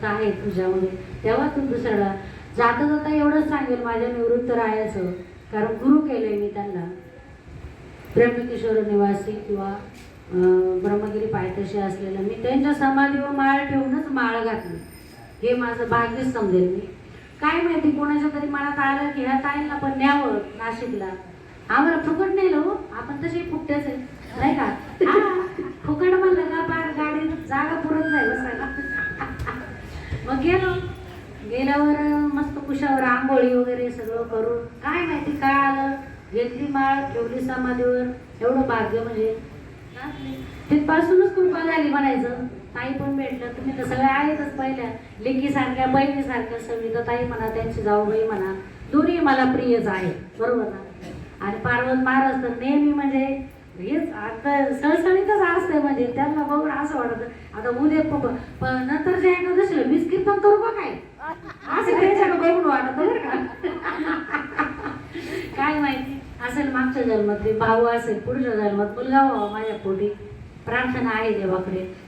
आहे तुझ्यामध्ये, तेव्हा तू दुसऱ्याला जाता जाता एवढंच सांगेल माझ्या निवृत्त राहायचं, कारण गुरु केलंय मी त्यांना. त्र्यंबकेश्वर निवासी किंवा ब्रह्मगिरी पायथ्याशी असलेलं मी त्यांच्या समाधीवर माळ ठेवूनच माळ घातली. हे माझं भाग्यच समजेल मी. काय माहिती कोणाच्या तरी मनात आलं की ह्या ताईंना पण न्यावं नाशिकला. आम्हाला फुकट नेलं हो, आपण तसे फुकट्याच आहे नाही का. फुकट म्हणलं का फार गाडी जागा पुरत नाही बसायला. मग गेल्यावर मस्त कुशावर आंघोळी वगैरे सगळं करून काय माहिती काय आलं, घेतली माळ ठेवली समाधीवर. एवढं भाग्य म्हणजे तिथपासूनच कृपा झाली म्हणायचं. ताई पण भेटलं, तुम्ही तर सगळ्या आहेतच पहिल्या लेकीसारख्या बहिणीसारख्या. सविता ताई म्हणा, त्यांची जाऊबाई म्हणा, दोन्ही मला प्रियच आहे, बरोबर ना. आणि पार्वत महाराज तर नेहमी म्हणजे हेच आता सळसळीतच असते, म्हणजे त्यांना बघून असं वाटतं आता उद्या नंतर जे एकादशीला मीच कीर्तन करू का काय, असं त्यांच्याकडे बघून वाटत बरं का. काय माहिती असेल मागच्या जन्मातले भाऊ असेल, पुढच्या जन्मात मुलगा व्हावा माझ्या पोटी. प्रार्थना आहे देवाकडे.